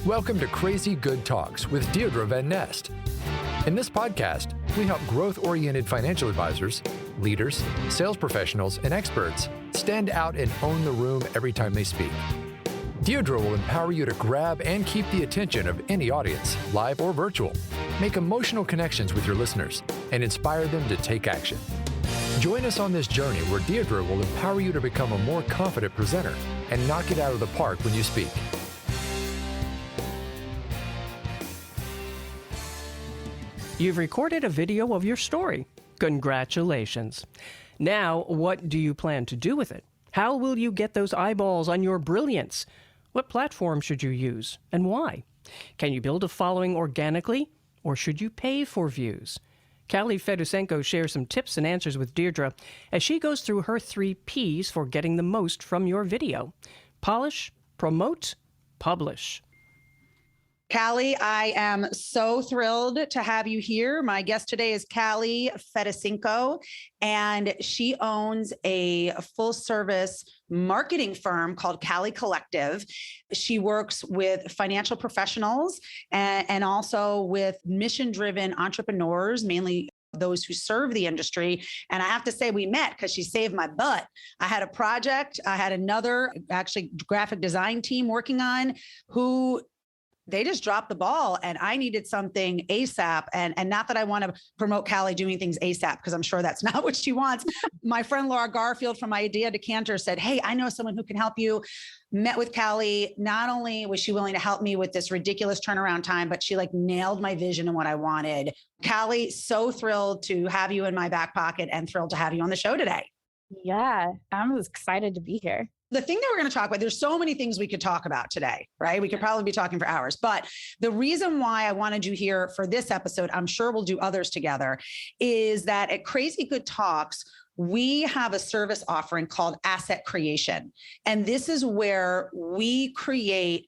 Welcome to Crazy Good Talks with Deirdre Van Nest. In this podcast, we help growth-oriented financial advisors, leaders, sales professionals, and experts stand out and own the room every time they speak. Deirdre will empower you to grab and keep the attention of any audience, live or virtual, make emotional connections with your listeners, and inspire them to take action. Join us on this journey where Deirdre will empower you to become a more confident presenter and knock it out of the park when you speak. You've recorded a video of your story. Congratulations. Now, what do you plan to do with it? How will you get those eyeballs on your brilliance? What platform should you use and why? Can you build a following organically or should you pay for views? Kalli Fedusenko shares some tips and answers with Deirdre as she goes through her 3 Ps for getting the most from your video. Polish, promote, publish. Kalli, I am so thrilled to have you here. My guest today is Kalli Fedusenko, and she owns a full-service marketing firm called Kalli Collective. She works with financial professionals and also with mission-driven entrepreneurs, mainly those who serve the industry. And I have to say we met because she saved my butt. I had a project. I had another actually graphic design team working on who they just dropped the ball and I needed something ASAP. And not that I want to promote Kalli doing things ASAP, because I'm sure that's not what she wants. My friend Laura Garfield from Idea Decanter said, hey, I know someone who can help you. Met with Kalli. Not only was she willing to help me with this ridiculous turnaround time, but she nailed my vision and what I wanted. Kalli, so thrilled to have you in my back pocket and thrilled to have you on the show today. Yeah, I'm excited to be here. The thing that we're going to talk about, there's so many things we could talk about today, right? We could probably be talking for hours, but the reason why I wanted you here for this episode, I'm sure we'll do others together, is that at Crazy Good Talks, we have a service offering called Asset Creation. And this is where we create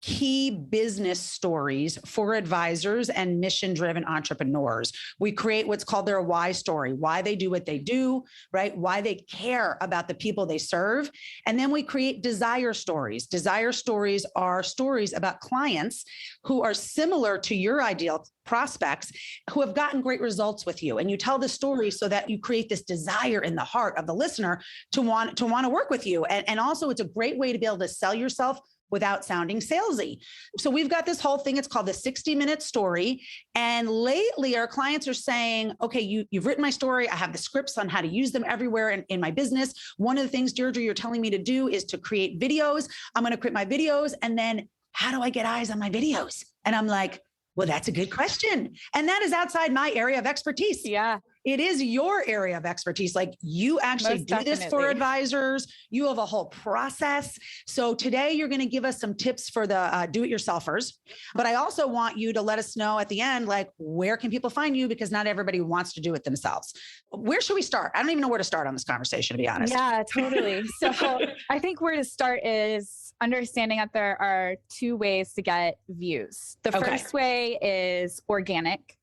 key business stories for advisors and mission-driven entrepreneurs. We create what's called their why story, why they do what they do, right? Why they care about the people they serve. And then we create desire stories. Desire stories are stories about clients who are similar to your ideal prospects who have gotten great results with you. And you tell the story so that you create this desire in the heart of the listener to want to work with you. And also it's a great way to be able to sell yourself without sounding salesy. So we've got this whole thing, it's called the 60-minute story. And lately our clients are saying, okay, you've written my story. I have the scripts on how to use them everywhere in my business. One of the things, Deirdre, you're telling me to do is to create videos. I'm going to create my videos. And then how do I get eyes on my videos? And I'm like, well, that's a good question. And that is outside my area of expertise. Yeah. It is your area of expertise. You actually Most do this definitely. for advisors. You have a whole process. So today you're going to give us some tips for the do-it-yourselfers. But I also want you to let us know at the end, where can people find you? Because not everybody wants to do it themselves. Where should we start? I don't even know where to start on this conversation, to be honest. Yeah, totally. So I think where to start is understanding that there are 2 ways to get views. The first way is organic.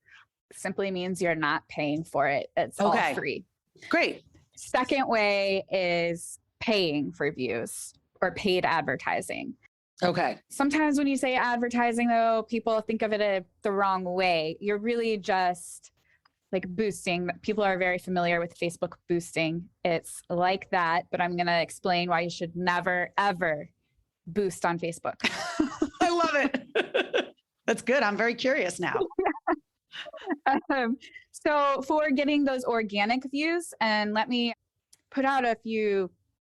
Simply means you're not paying for it. It's all free. Great. Second way is paying for views or paid advertising. Okay. Sometimes when you say advertising, though, people think of it the wrong way. You're really just boosting. People are very familiar with Facebook boosting. It's like that, but I'm going to explain why you should never, ever boost on Facebook. I love it. That's good. I'm very curious now. So for getting those organic views, and let me put out a few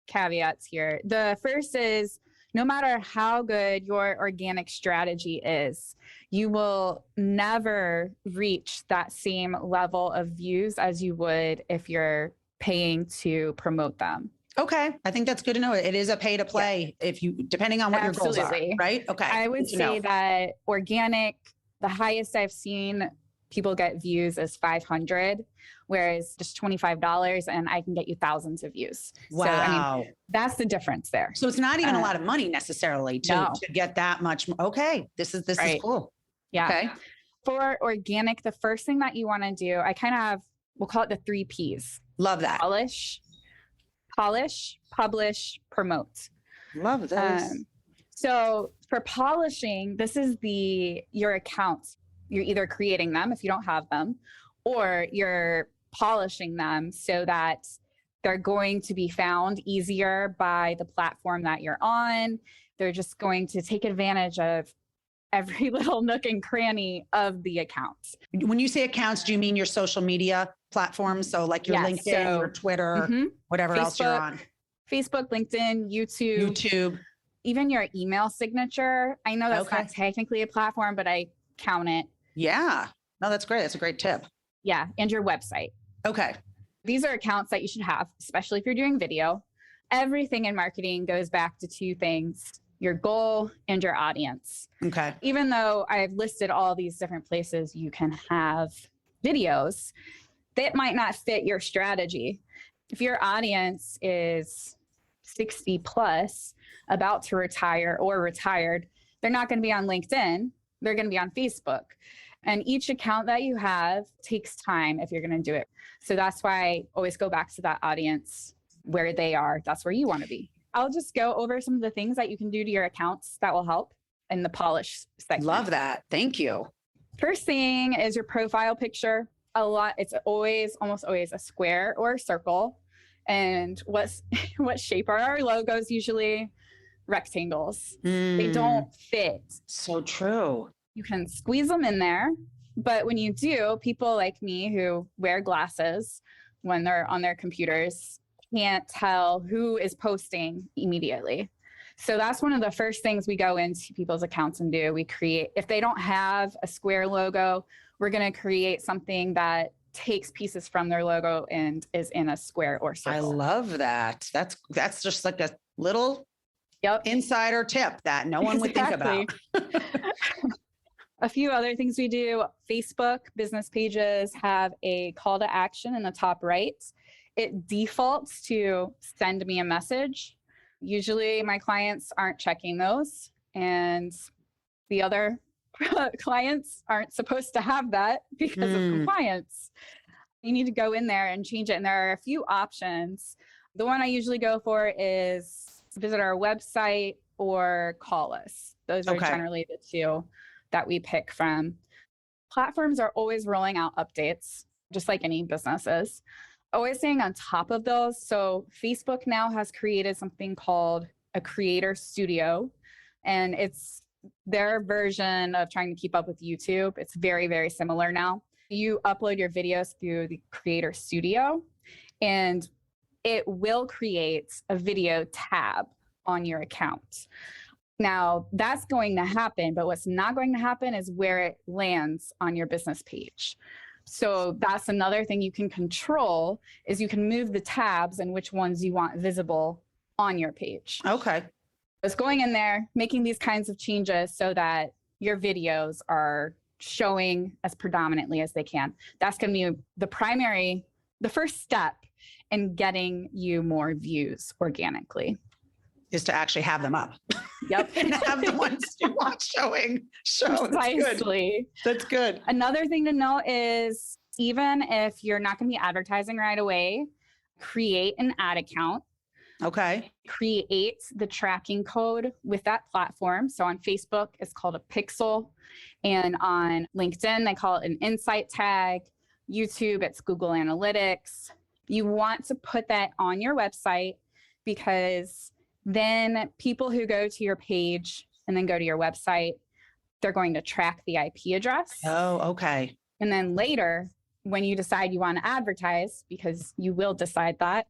caveats here. The first is, no matter how good your organic strategy is, you will never reach that same level of views as you would if you're paying to promote them. Okay. I think that's good to know. It is a pay to play depending on what your goals are, right? Okay. I would say that organic, the highest I've seen people get views is 500, whereas just $25 and I can get you thousands of views. Wow. So, that's the difference there. So it's not even a lot of money necessarily to get that much. Okay. This is cool. Yeah. Okay. For organic, the first thing that you want to do, we'll call it the 3 Ps. Love that. Polish, publish, promote. Love this. So for polishing, this is your accounts. You're either creating them if you don't have them, or you're polishing them so that they're going to be found easier by the platform that you're on. They're just going to take advantage of every little nook and cranny of the accounts. When you say accounts, do you mean your social media platforms? So like your LinkedIn, your Twitter, whatever else you're on. Facebook, LinkedIn, YouTube. Even your email signature. I know that's not technically a platform, but I count it. Yeah. No, that's great. That's a great tip. Yeah. And your website. Okay. These are accounts that you should have, especially if you're doing video. Everything in marketing goes back to two things: your goal and your audience. Okay. Even though I've listed all these different places you can have videos, that might not fit your strategy. If your audience is 60 plus, about to retire or retired, they're not going to be on LinkedIn. They're going to be on Facebook. And each account that you have takes time if you're going to do it. So that's why I always go back to that audience where they are. That's where you want to be. I'll just go over some of the things that you can do to your accounts that will help in the polish segment. Love that. Thank you. First thing is your profile picture. It's almost always a square or a circle. And what shape are our logos usually? Rectangles. They don't fit. So true. You can squeeze them in there. But when you do, people like me who wear glasses when they're on their computers can't tell who is posting immediately. So that's one of the first things we go into people's accounts and do. We create, if they don't have a square logo, we're going to create something that takes pieces from their logo and is in a square or circle. I love that. That's just like a little insider tip that no one would think about. A few other things we do: Facebook business pages have a call to action in the top right. It defaults to send me a message. Usually my clients aren't checking those, and the other clients aren't supposed to have that because of compliance. You need to go in there and change it. And there are a few options. The one I usually go for is visit our website or call us. Those are generally the two that we pick from. Platforms are always rolling out updates, just like any businesses. Always staying on top of those. So Facebook now has created something called a creator studio, and it's their version of trying to keep up with YouTube. It's very, very similar now. You upload your videos through the creator studio, and it will create a video tab on your account. Now, that's going to happen, but what's not going to happen is where it lands on your business page. So that's another thing you can control, is you can move the tabs and which ones you want visible on your page. Okay. It's going in there, making these kinds of changes so that your videos are showing as predominantly as they can. That's going to be the first step in getting you more views organically. Is to actually have them up. Yep. And have the ones you want showing. Precisely. That's good. Another thing to note is, even if you're not going to be advertising right away, create an ad account. Okay. Create the tracking code with that platform. So on Facebook, it's called a pixel. And on LinkedIn, they call it an insight tag. YouTube, it's Google Analytics. You want to put that on your website, because then people who go to your page and then go to your website, they're going to track the IP address. Oh, okay. And then later, when you decide you want to advertise, because you will decide that,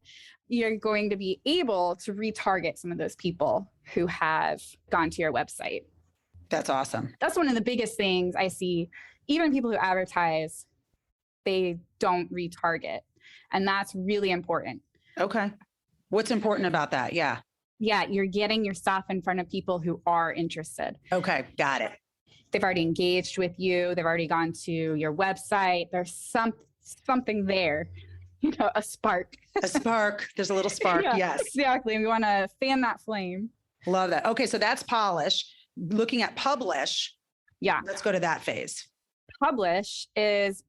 you're going to be able to retarget some of those people who have gone to your website. That's awesome. That's one of the biggest things I see. Even people who advertise, they don't retarget. And that's really important. Okay. What's important about that? Yeah. Yeah, you're getting your stuff in front of people who are interested. Okay, got it. They've already engaged with you. They've already gone to your website. There's something there, a spark. A spark. There's a little spark. Yeah, yes. Exactly. We want to fan that flame. Love that. Okay, so that's polish. Looking at publish. Yeah. Let's go to that phase. Publish is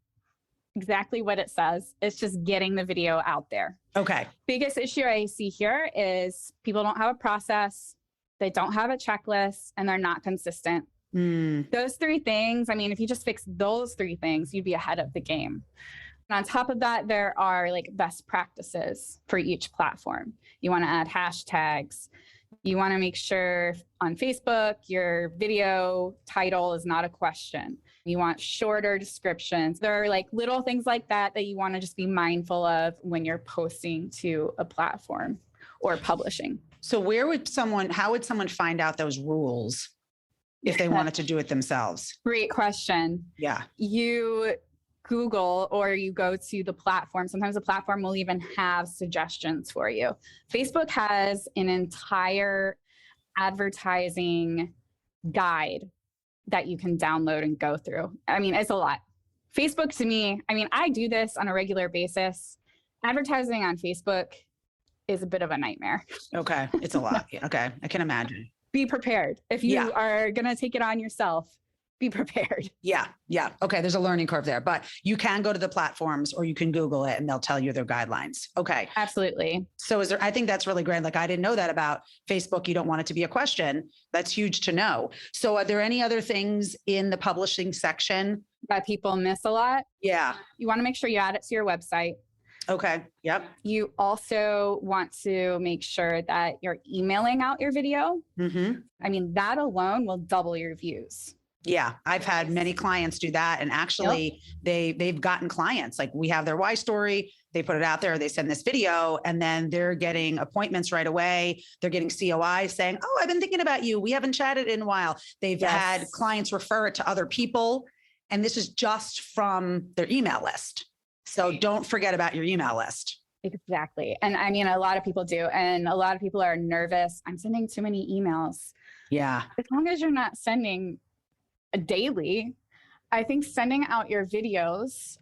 exactly what it says. It's just getting the video out there. Okay. Biggest issue I see here is people don't have a process. they don't have a checklist, and they're not consistent. Those three things, I mean, if you just fix those three things, you'd be ahead of the game. And on top of that, there are like best practices for each platform. You want to add hashtags. You want to make sure on Facebook, your video title is not a question. You want shorter descriptions. There are like little things like that that you want to just be mindful of when you're posting to a platform or publishing. So how would someone find out those rules if they wanted to do it themselves? Great question. Yeah. You Google or you go to the platform. Sometimes the platform will even have suggestions for you. Facebook has an entire advertising guide that you can download and go through. I mean, it's a lot. Facebook to me, I mean, I do this on a regular basis. Advertising on Facebook is a bit of a nightmare. Okay. It's a lot. Okay. I can imagine. Be prepared. If you are going to take it on yourself, be prepared. Yeah. Okay. There's a learning curve there, but you can go to the platforms or you can Google it and they'll tell you their guidelines. Okay. Absolutely. So I think that's really great. Like, I didn't know that about Facebook. You don't want it to be a question. That's huge to know. So are there any other things in the publishing section that people miss a lot? Yeah. You want to make sure you add it to your website. Okay. Yep. You also want to make sure that you're emailing out your video. I mean, that alone will double your views. Yeah, I've had many clients do that. And actually they've gotten clients. Like, we have their why story. They put it out there. They send this video and then they're getting appointments right away. They're getting COI saying, oh, I've been thinking about you. We haven't chatted in a while. They've had clients refer it to other people. And this is just from their email list. So don't forget about your email list. Exactly. And I mean, a lot of people do. And a lot of people are nervous. I'm sending too many emails. Yeah. As long as you're not sending daily, I think sending out your videos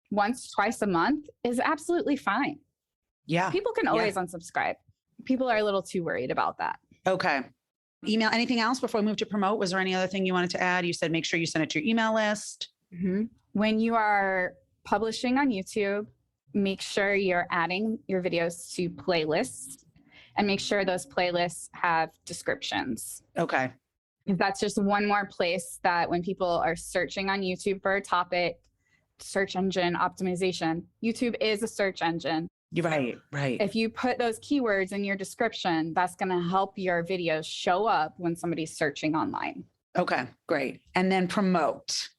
once, twice a month is absolutely fine. Yeah. People can always unsubscribe. People are a little too worried about that. Okay. Email, anything else before we move to promote? Was there any other thing you wanted to add? You said make sure you send it to your email list. When you are publishing on YouTube, make sure you're adding your videos to playlists and make sure those playlists have descriptions. Okay. That's just one more place that when people are searching on YouTube for a topic, search engine optimization, YouTube is a search engine. You're right. If you put those keywords in your description, that's going to help your videos show up when somebody's searching online. Okay, great. And then promote.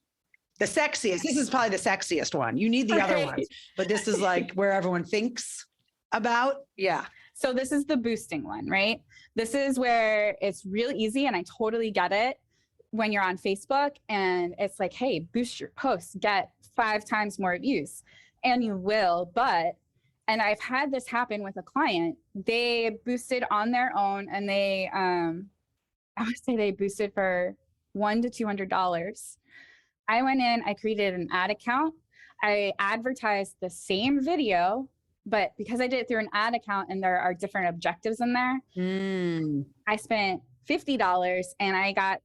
The sexiest. This is probably the sexiest one. You need the other ones, but this is like where everyone thinks about. Yeah. So this is the boosting one, right? This is where it's really easy. And I totally get it when you're on Facebook and it's like, hey, boost your posts, get 5 times more views. And you will, and I've had this happen with a client. They boosted on their own and they, I would say they boosted for $100 to $200. I went in, I created an ad account. I advertised the same video, but because I did it through an ad account and there are different objectives in there, I spent $50 and I got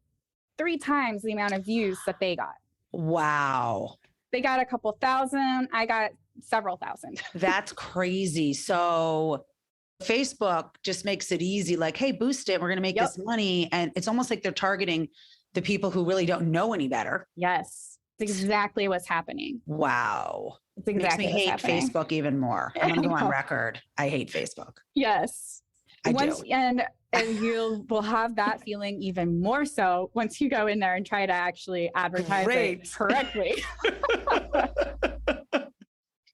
3 times the amount of views that they got. Wow. They got a couple thousand. I got several thousand. That's crazy. So Facebook just makes it easy. Like, hey, boost it. We're going to make this money. And it's almost like they're targeting the people who really don't know any better. Yes. It's exactly what's happening. Wow. It's exactly makes me hate Facebook even more. I'm going to go on record. I hate Facebook. Yes. I do. And you will have that feeling even more so once you go in there and try to actually advertise it correctly.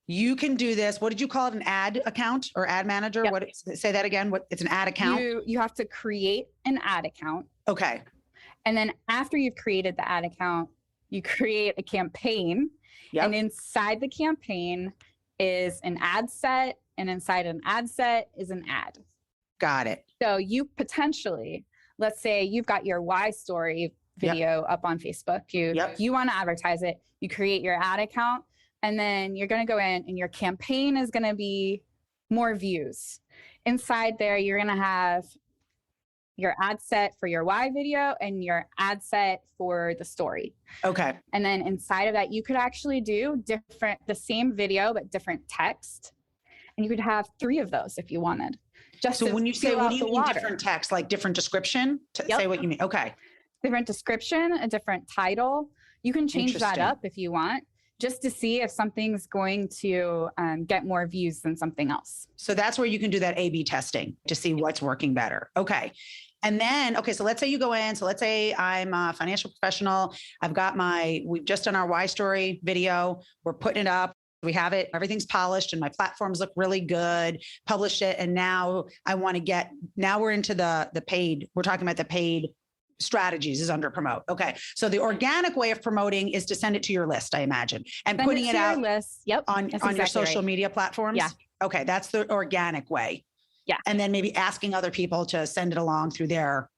You can do this. What did you call it? An ad account or ad manager? Yep. Say that again. It's an ad account? You have to create an ad account. Okay. And then after you've created the ad account, you create a campaign. Yep. And inside the campaign is an ad set. And inside an ad set is an ad. Got it. So you potentially, let's say you've got your why story video up on Facebook. You want to advertise it. You create your ad account. And then you're going to go in and your campaign is going to be more views. Inside there, you're going to have your ad set for your why video and your ad set for the story. Okay. And then inside of that, you could actually do the same video, but different text. And you could have 3 of those if you wanted. Just So to when you say, feel what out do you the mean water. different text, like different description? Yep. Say what you mean. Okay. Different description, a different title. You can change that Interesting. up if you want, just to see if something's going to get more views than something else. So that's where you can do that A/B testing to see what's working better. Okay. And then, okay, so let's say you go in. So let's say I'm a financial professional. We've just done our Why Story video. We're putting it up. We have it. Everything's polished and my platforms look really good. Published it. And now now we're into the paid. We're talking about the paid strategies is under promote. Okay. So the organic way of promoting is to send it to your list, I imagine, and Send putting to it your out list. Yep. on your social media platforms. Yeah. Okay. That's the organic way. Yeah. And then maybe asking other people to send it along through their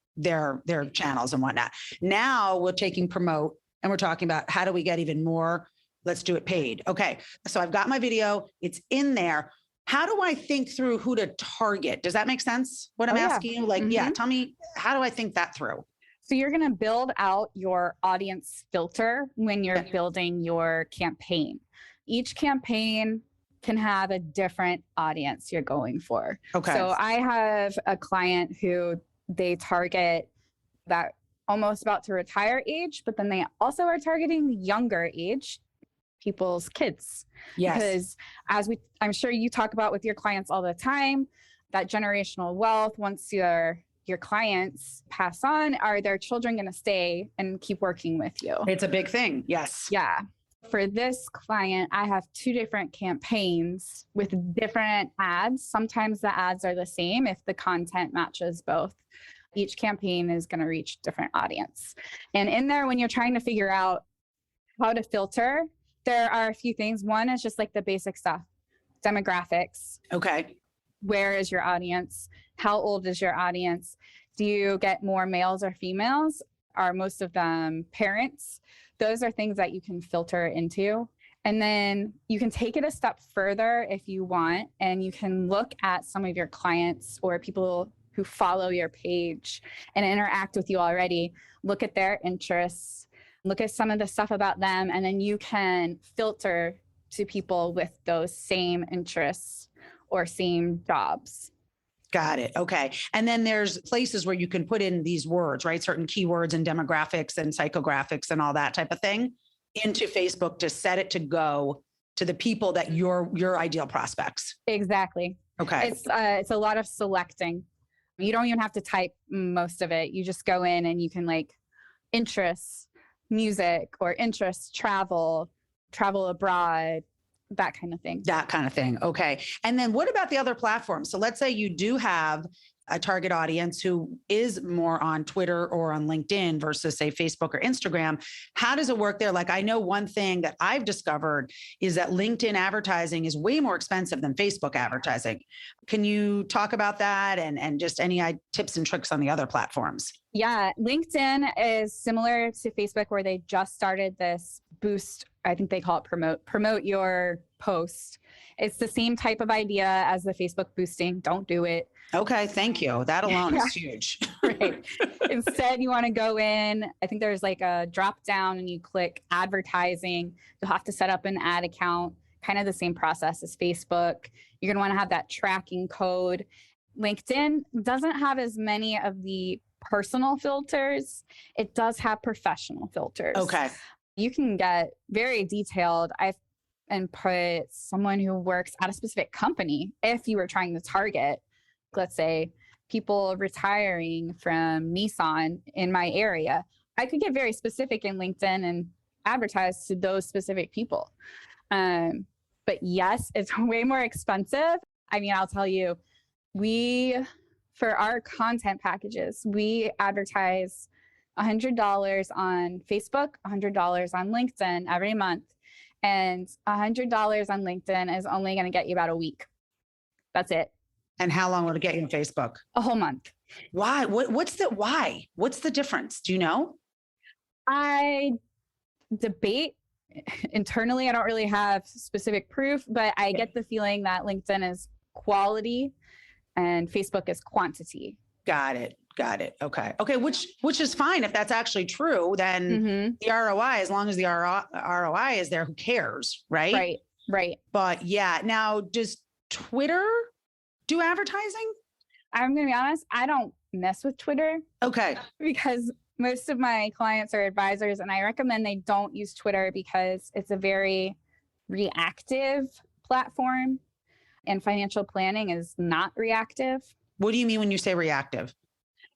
channels and whatnot. Now we're taking promote and we're talking about how do we get even more. Let's do it paid. Okay. So I've got my video. It's in there. How do I think through who to target? Does that make sense? What I'm asking you? Like, yeah, tell me, how do I think that through? So you're going to build out your audience filter when you're building your campaign. Each campaign can have a different audience you're going for. Okay. So I have a client who they target that almost about to retire age, but then they also are targeting the younger age people's kids. Yes. Because I'm sure you talk about with your clients all the time, that generational wealth, once your clients pass on, are their children going to stay and keep working with you? It's a big thing. Yes. Yeah. For this client, I have 2 different campaigns with different ads. Sometimes the ads are the same if the content matches both. Each campaign is going to reach a different audience. And in there, when you're trying to figure out how to filter, there are a few things. One is just like the basic stuff, demographics. Okay. Where is your audience? How old is your audience? Do you get more males or females? Are most of them parents? Those are things that you can filter into. And then you can take it a step further if you want, and you can look at some of your clients or people who follow your page and interact with you already. Look at their interests, look at some of the stuff about them, and then you can filter to people with those same interests or same jobs. Got it. Okay. And then there's places where you can put in these words, right? Certain keywords and demographics and psychographics and all that type of thing into Facebook to set it to go to the people that your ideal prospects. Exactly. Okay. It's a lot of selecting. You don't even have to type most of it. You just go in and you can like interests, music, or interests, travel abroad, that kind of thing. That kind of thing. Okay. And then what about the other platforms? So let's say you do have a target audience who is more on Twitter or on LinkedIn versus say Facebook or Instagram. How does it work there? Like I know one thing that I've discovered is that LinkedIn advertising is way more expensive than Facebook advertising. Can you talk about that and just any tips and tricks on the other platforms? Yeah, LinkedIn is similar to Facebook where they just started this boost. I think they call it promote your post. It's the same type of idea as the Facebook boosting. Don't do it. Okay, thank you. That alone is huge. Right. Instead, you want to go in. I think there's like a drop down and you click advertising. You'll have to set up an ad account, kind of the same process as Facebook. You're going to want to have that tracking code. LinkedIn doesn't have as many of the personal filters. It does have professional filters. Okay. You can get very detailed. And put someone who works at a specific company if you were trying to target, let's say, people retiring from Nissan in my area. I could get very specific in LinkedIn and advertise to those specific people. But yes, it's way more expensive. I mean, I'll tell you, for our content packages, we advertise $100 on Facebook, $100 on LinkedIn every month. And $100 on LinkedIn is only going to get you about a week. That's it. And how long will it get you on Facebook? A whole month. Why? What's the difference? Do you know? I debate internally. I don't really have specific proof, but I get the feeling that LinkedIn is quality and Facebook is quantity. Got it. Okay. Which is fine. If that's actually true, then the ROI, as long as the ROI is there, who cares? Right. Right. But yeah. Now, does Twitter do advertising? I'm going to be honest, I don't mess with Twitter. Okay. Because most of my clients are advisors, and I recommend they don't use Twitter because it's a very reactive platform, and financial planning is not reactive. What do you mean when you say reactive?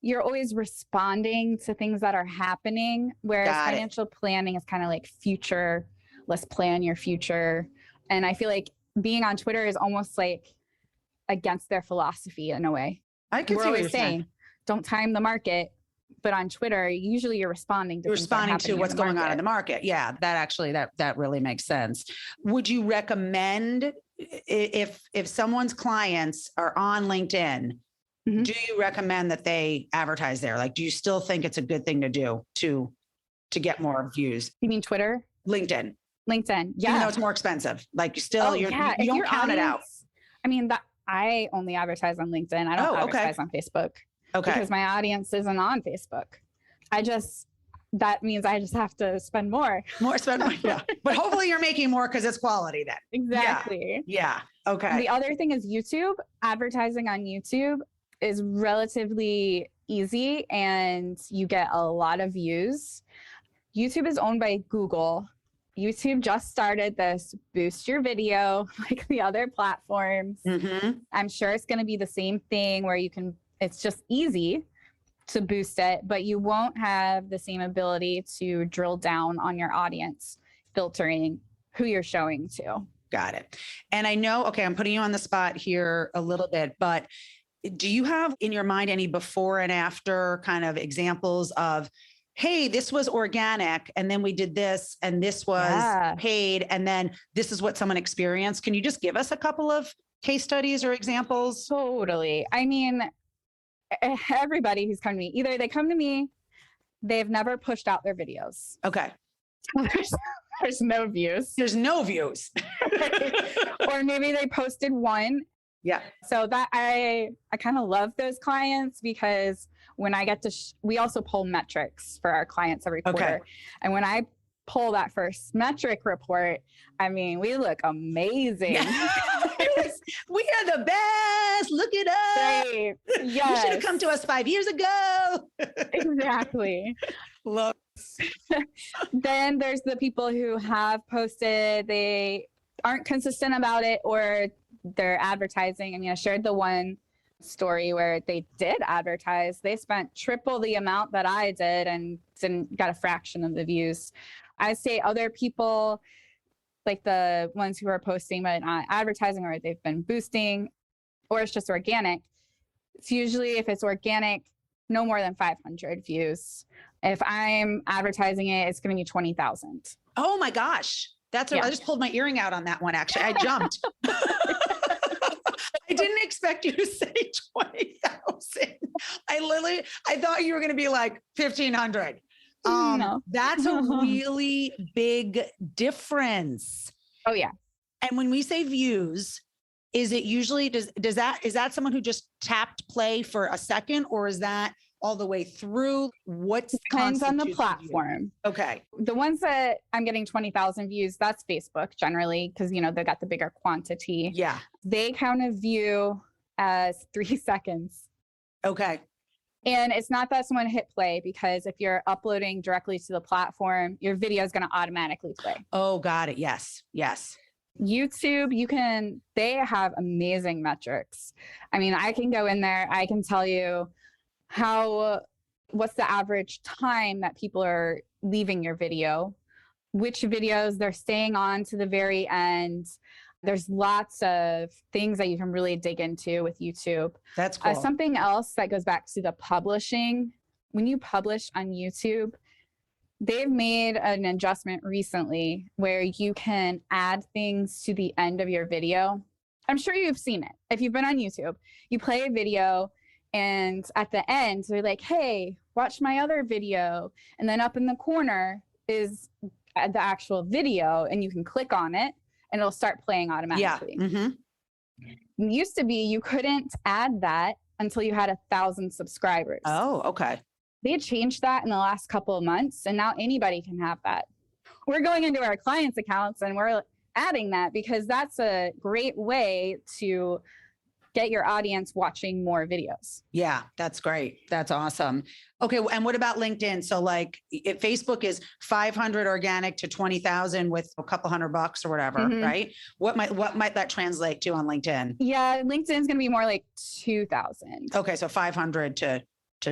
You're always responding to things that are happening, whereas financial planning is kind of like future. Let's plan your future. And I feel like being on Twitter is almost like against their philosophy in a way. I can see what you're saying. Don't time the market. But on Twitter, usually you're responding to what's going on in the market. Yeah, that actually, that really makes sense. Would you recommend if someone's clients are on LinkedIn, do you recommend that they advertise there? Like, do you still think it's a good thing to do to get more views? You mean Twitter? LinkedIn. Yeah. Even though it's more expensive, like you don't count it out. I mean, I only advertise on LinkedIn. I don't advertise on Facebook. Okay. Because my audience isn't on Facebook. That means I just have to spend more. Yeah. But hopefully you're making more because it's quality then. Exactly. Yeah. Okay. The other thing is YouTube. Advertising on YouTube is relatively easy and you get a lot of views. YouTube is owned by Google. YouTube just started this boost your video like the other platforms. I'm sure it's going to be the same thing where it's just easy to boost it, but you won't have the same ability to drill down on your audience, filtering who you're showing to. Got it. And I know, okay, I'm putting you on the spot here a little bit, but do you have in your mind any before and after kind of examples of, hey, this was organic, and then we did this, and this was paid, and then this is what someone experienced? Can you just give us a couple of case studies or examples? Totally. I mean, everybody who's come to me, either they come to me, they've never pushed out their videos. Okay. There's no views. There's no views. Or maybe they posted one. Yeah. So that I kind of love those clients because when I get to, we also pull metrics for our clients every quarter. Okay. And when I pull that first metric report, I mean, we look amazing. We are the best. Look at us. Right. Yes. You should have come to us 5 years ago. Exactly. Love. Then there's the people who have posted, they aren't consistent about it, or they're advertising. I mean, I shared the one story where they did advertise. They spent triple the amount that I did and got a fraction of the views. I say other people, like the ones who are posting but not advertising, or they've been boosting, or it's just organic. It's usually, if it's organic, no more than 500 views. If I'm advertising it, it's going to be 20,000. Oh my gosh. I just pulled my earring out on that one. Actually, I jumped. I didn't expect you to say 20,000. I thought you were going to be like 1,500. No. That's a really big difference. Oh yeah. And when we say views, is it usually, is that someone who just tapped play for a second, or is that all the way through? Depends on the platform. Okay. The ones that I'm getting 20,000 views, that's Facebook generally, because, they got the bigger quantity. Yeah. They count a view as 3 seconds. Okay. And it's not that someone hit play, because if you're uploading directly to the platform, your video is going to automatically play. Oh, got it. Yes. Yes. YouTube, they have amazing metrics. I mean, I can go in there, I can tell you what's the average time that people are leaving your video, which videos they're staying on to the very end. There's lots of things that you can really dig into with YouTube. That's cool. Something else that goes back to the publishing. When you publish on YouTube, they've made an adjustment recently where you can add things to the end of your video. I'm sure you've seen it. If you've been on YouTube, you play a video, and at the end, they're like, hey, watch my other video. And then up in the corner is the actual video, and you can click on it and it'll start playing automatically. Yeah. Mm-hmm. It used to be you couldn't add that until you had 1,000 subscribers. Oh, okay. They changed that in the last couple of months, and now anybody can have that. We're going into our clients' accounts and we're adding that because that's a great way to get your audience watching more videos. Yeah, that's great. That's awesome. Okay. And what about LinkedIn? So like if Facebook is 500 organic to 20,000 with a couple $100 or whatever, right? What might that translate to on LinkedIn? Yeah. LinkedIn's going to be more like 2,000. Okay. So 500 to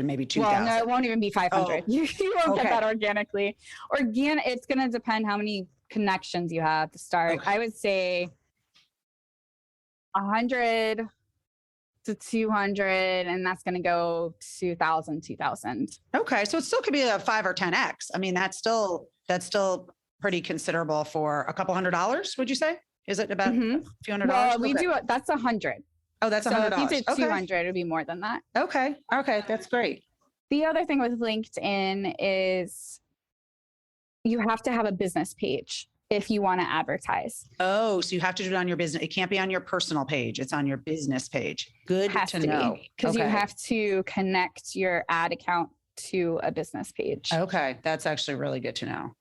maybe 2,000. Well, no, it won't even be 500. You won't get that organically. It's going to depend how many connections you have to start. I would say 100 to 200, and that's going to go 2,000. Okay. So it still could be a 5 or 10X. I mean, that's still pretty considerable for a couple $100. Would you say? Is it about a few $100? Well, we do it. That's 100. Oh, that's $100. So if you did 200, it would be more than that. Okay. That's great. The other thing with LinkedIn is you have to have a business page if you want to advertise. Oh, so you have to do it on your business. It can't be on your personal page. It's on your business page. Good to know. Because you have to connect your ad account to a business page. Okay. That's actually really good to know.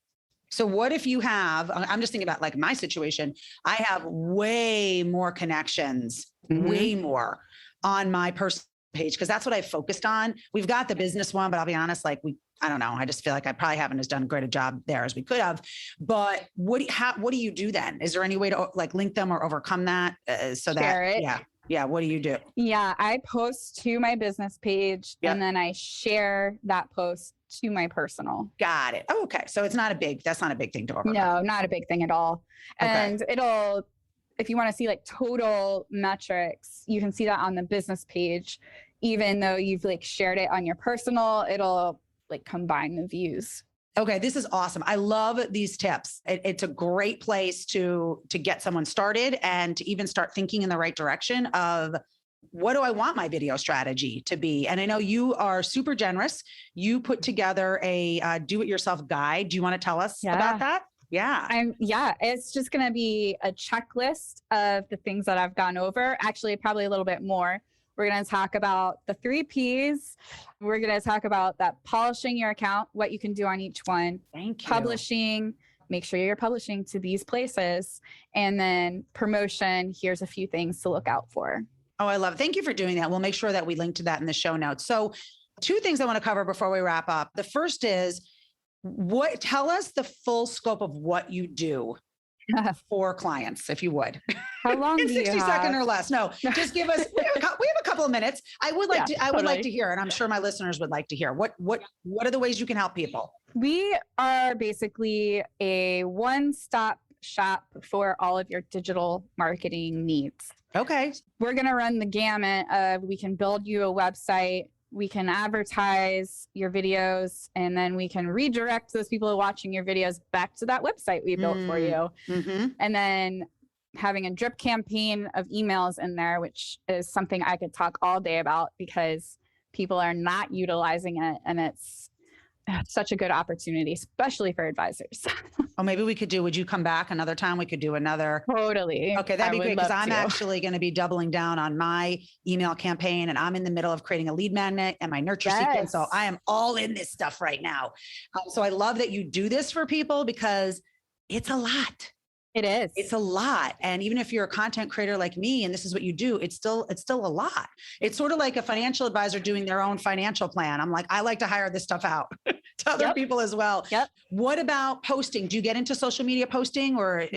So what if you have, I'm just thinking about like my situation. I have way more connections, way more on my personal page, because that's what I focused on. We've got the business one, but I'll be honest, like I don't know. I just feel like I probably haven't as done great a job there as we could have. But what do you do then? Is there any way to like link them or overcome that so Share that, it. Yeah. What do you do? Yeah. I post to my business page and then I share that post to my personal. Got it. Oh, okay. So that's not a big thing to overcome. No, not a big thing at all. Okay. And if you want to see like total metrics, you can see that on the business page. Even though you've like shared it on your personal, it'll like combine the views. Okay, this is awesome. I love these tips. It's a great place to get someone started and to even start thinking in the right direction of what do I want my video strategy to be? And I know you are super generous. You put together a do-it-yourself guide. Do you want to tell us about that? Yeah. It's just going to be a checklist of the things that I've gone over. Actually, probably a little bit more. We're going to talk about the 3 Ps. We're going to talk about that polishing your account, what you can do on each one. Thank you. Publishing, make sure you're publishing to these places. And then promotion, here's a few things to look out for. Oh, I love it. Thank you for doing that. We'll make sure that we link to that in the show notes. So 2 things I want to cover before we wrap up. The first is tell us the full scope of what you do for clients, if you would. How long in do you 60 have? seconds or less. No, just give us, we have a couple of minutes. I would like to hear, and I'm sure my listeners would like to hear what are the ways you can help people? We are basically a one-stop shop for all of your digital marketing needs. Okay. We're going to run the gamut of, we can build you a website, we can advertise your videos, and then we can redirect those people watching your videos back to that website we built for you. And then having a drip campaign of emails in there, which is something I could talk all day about because people are not utilizing it. And it's such a good opportunity, especially for advisors. Oh, maybe would you come back another time? We could do another. Totally. Okay. That'd be great. Because I'm actually going to be doubling down on my email campaign, and I'm in the middle of creating a lead magnet and my nurture sequence. So I am all in this stuff right now. So I love that you do this for people because it's a lot. It is. It's a lot. And even if you're a content creator like me, and this is what you do, it's still a lot. It's sort of like a financial advisor doing their own financial plan. I'm like, I like to hire this stuff out to other people as well. What about posting? Do you get into social media posting or?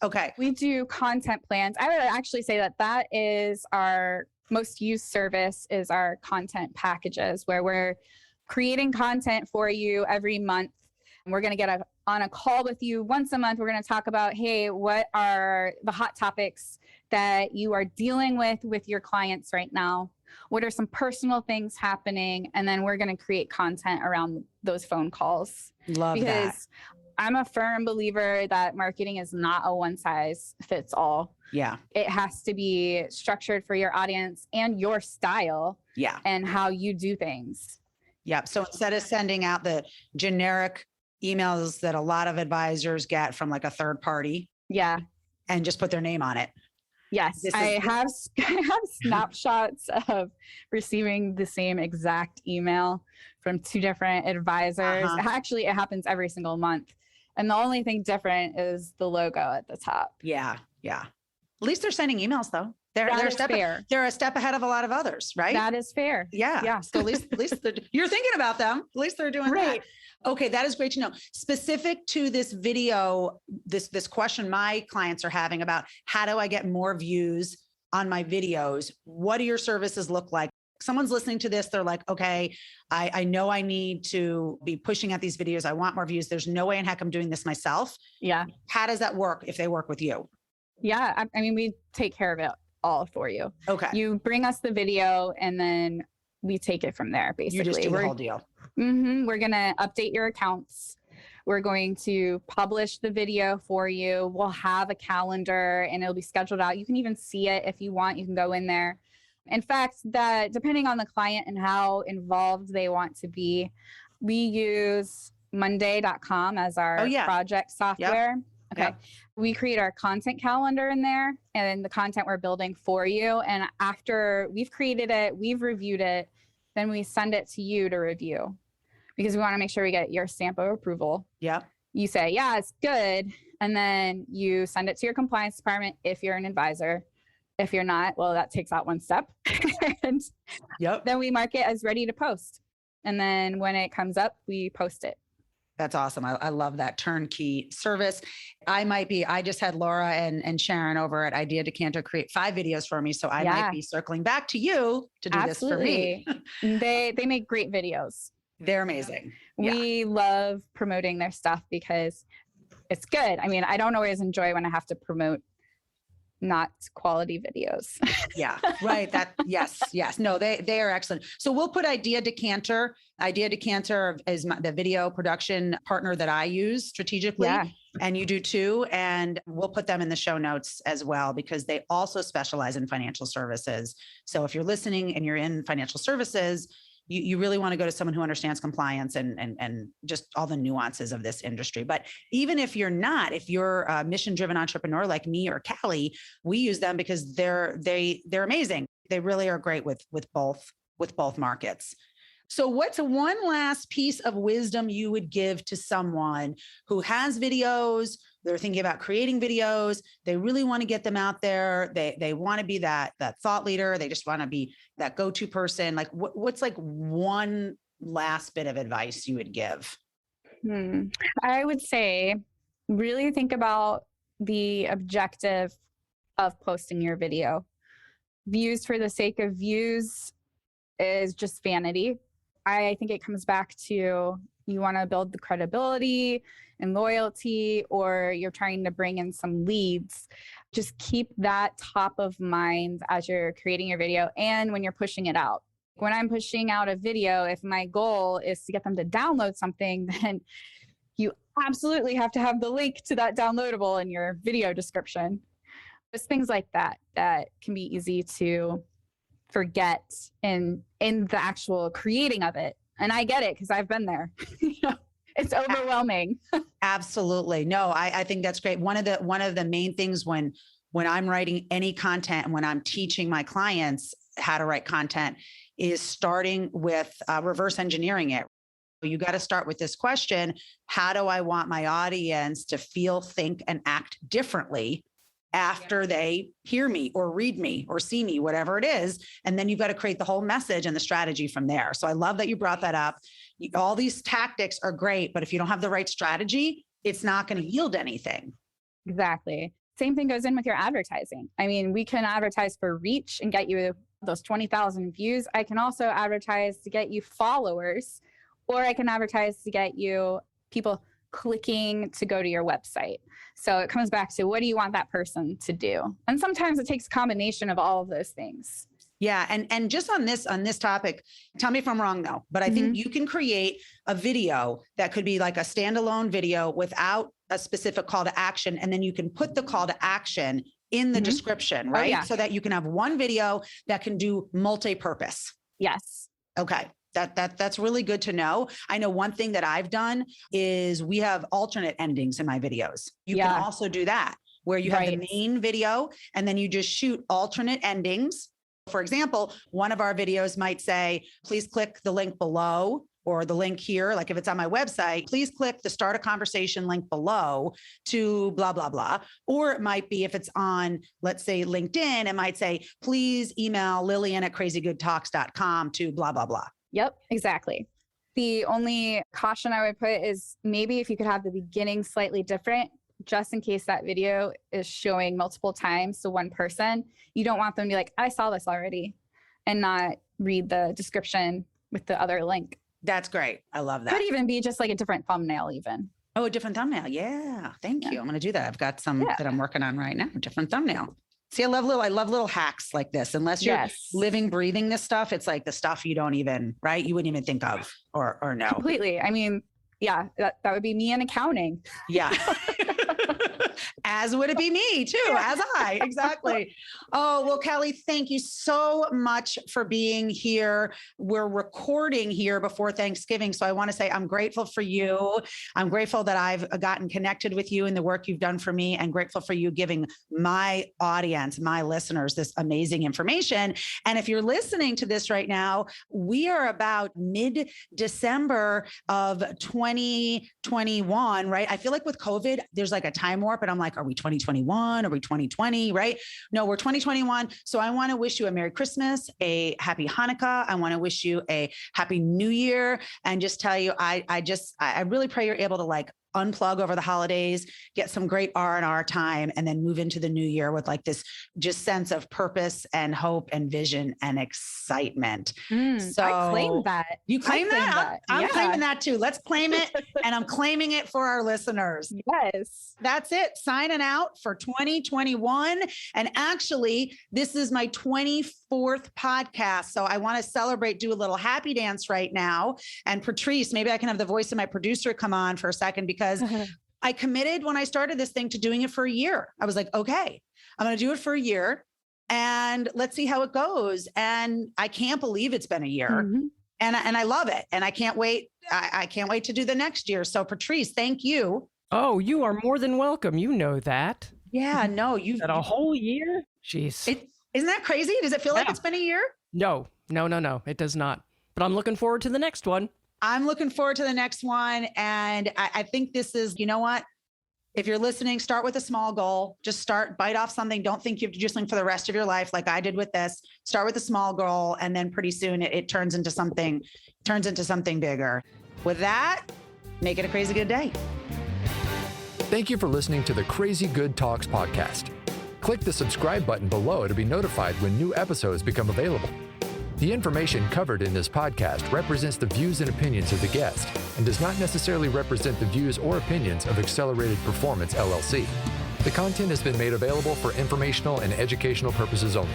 Okay. We do content plans. I would actually say that is our most used service is our content packages, where we're creating content for you every month. We're going to get on a call with you once a month. We're going to talk about, hey, what are the hot topics that you are dealing with your clients right now? What are some personal things happening? And then we're going to create content around those phone calls. Love that. Because I'm a firm believer that marketing is not a one size fits all. Yeah. It has to be structured for your audience and your style. Yeah. And how you do things. Yeah. So instead of sending out the generic emails that a lot of advisors get from like a third party. Yeah. And just put their name on it. Yes. I have snapshots of receiving the same exact email from 2 different advisors. Actually, it happens every single month. And the only thing different is the logo at the top. Yeah. Yeah. At least they're sending emails though. They're That a is step fair. they're a step ahead of a lot of others, right? That is fair. Yeah. Yeah. So at least you're thinking about them. At least they're doing Right. that. Okay, that is great to know. Specific to this video, this question my clients are having about how do I get more views on my videos? What do your services look like? Someone's listening to this, they're like, okay, I know I need to be pushing out these videos. I want more views. There's no way in heck I'm doing this myself. Yeah. How does that work if they work with you? Yeah. I mean, we take care of it all for you. Okay. You bring us the video and then we take it from there, basically. You just do the whole deal. We're going to update your accounts. We're going to publish the video for you. We'll have a calendar and it'll be scheduled out. You can even see it if you want. You can go in there. In fact, that depending on the client and how involved they want to be, we use monday.com as our project software. Yep. Okay. Yep. We create our content calendar in there and the content we're building for you. And after we've created it, we've reviewed it, then we send it to you to review because we want to make sure we get your stamp of approval. Yep. You say, yeah, it's good. And then you send it to your compliance department if you're an advisor. If you're not, well, that takes out one step. And then we mark it as ready to post. And then when it comes up, we post it. That's awesome. I love that turnkey service. I just had Laura and Sharon over at Idea Decanter create 5 videos for me. So I might be circling back to you to do this for me. They make great videos. They're amazing. We love promoting their stuff because it's good. I mean, I don't always enjoy when I have to promote not quality videos. Yeah, right. Yes. No, they are excellent. So we'll put Idea Decanter. Idea Decanter is the video production partner that I use strategically, and you do too. And we'll put them in the show notes as well because they also specialize in financial services. So if you're listening and you're in financial services, you really want to go to someone who understands compliance and just all the nuances of this industry. But even if you're not, if you're a mission-driven entrepreneur like me or Kalli, we use them because they're amazing. They really are great with both markets. So what's one last piece of wisdom you would give to someone who has videos, they're thinking about creating videos, they really want to get them out there, they want to be that thought leader, they just want to be that go-to person. Like what's like one last bit of advice you would give? I would say really think about the objective of posting your video. Views for the sake of views is just vanity. I think it comes back to you want to build the credibility and loyalty, or you're trying to bring in some leads. Just keep that top of mind as you're creating your video and when you're pushing it out. When I'm pushing out a video, if my goal is to get them to download something, then you absolutely have to have the link to that downloadable in your video description. It's things like that that can be easy to forget in the actual creating of it. And I get it because I've been there. It's overwhelming. Absolutely. No, I think that's great. One of the main things when I'm writing any content and when I'm teaching my clients how to write content is starting with reverse engineering it. You got to start with this question: how do I want my audience to feel, think, and act differently after they hear me or read me or see me, whatever it is. And then you've got to create the whole message and the strategy from there. So I love that you brought that up. All these tactics are great, but if you don't have the right strategy, it's not going to yield anything. Exactly. Same thing goes in with your advertising. I mean, we can advertise for reach and get you those 20,000 views. I can also advertise to get you followers, or I can advertise to get you people clicking to go to your website. So it comes back to what do you want that person to do? And sometimes it takes a combination of all of those things. Yeah. And just on this topic, tell me if I'm wrong though, but I think you can create a video that could be like a standalone video without a specific call to action. And then you can put the call to action in the description, right? Oh, yeah. So that you can have one video that can do multi-purpose. Yes. Okay. That's really good to know. I know one thing that I've done is we have alternate endings in my videos. You can also do that where you have the main video and then you just shoot alternate endings. For example, one of our videos might say, please click the link below or the link here, like if it's on my website, please click the start a conversation link below to blah, blah, blah. Or it might be if it's on, let's say LinkedIn, it might say, please email Lillian@crazygoodtalks.com to blah, blah, blah. Yep, exactly. The only caution I would put is maybe if you could have the beginning slightly different, just in case that video is showing multiple times to one person. You don't want them to be like, I saw this already, and not read the description with the other link. That's great. I love that. Could even be just like a different thumbnail even. Oh, a different thumbnail. Yeah. Thank you. I'm going to do that. I've got some that I'm working on right now. Different thumbnail. See, I love little hacks like this. Unless you're living, breathing this stuff, it's like the stuff you don't even, right? You wouldn't even think of or know. Completely. I mean, yeah, that would be me in accounting. Yeah. As would it be me too, as I, exactly. Oh, well, Kalli, thank you so much for being here. We're recording here before Thanksgiving. So I want to say I'm grateful for you. I'm grateful that I've gotten connected with you and the work you've done for me, and grateful for you giving my audience, my listeners, this amazing information. And if you're listening to this right now, we are about mid-December of 2021, right? I feel like with COVID, there's like a time warp, and I'm like, are we 2021? Are we 2020? Right? No, we're 2021. So I want to wish you a Merry Christmas, a Happy Hanukkah. I want to wish you a Happy New Year, and just tell you, I really pray you're able to like unplug over the holidays, get some great R&R time, and then move into the new year with like this just sense of purpose and hope and vision and excitement. So I claim that. You claim that? I'm claiming that too. Let's claim it. And I'm claiming it for our listeners. Yes. That's it. Signing out for 2021. And actually, this is my 24th podcast. So I want to celebrate, do a little happy dance right now. And Patrice, maybe I can have the voice of my producer come on for a second, because I committed when I started this thing to doing it for a year. I was like, okay, I'm going to do it for a year and let's see how it goes. And I can't believe it's been a year. And I love it. And I can't wait. I can't wait to do the next year. So Patrice, thank you. Oh, you are more than welcome. You know that. Yeah, no, you've had a whole year. Jeez. Isn't that crazy? Does it feel like it's been a year? No, it does not. But I'm looking forward to the next one. I'm looking forward to the next one. And I think this is, you know what? If you're listening, start with a small goal. Just bite off something. Don't think you have to do something for the rest of your life like I did with this. Start with a small goal, and then pretty soon it turns into something bigger. With that, make it a crazy good day. Thank you for listening to the Crazy Good Talks podcast. Click the subscribe button below to be notified when new episodes become available. The information covered in this podcast represents the views and opinions of the guest and does not necessarily represent the views or opinions of Accelerated Performance LLC. The content has been made available for informational and educational purposes only.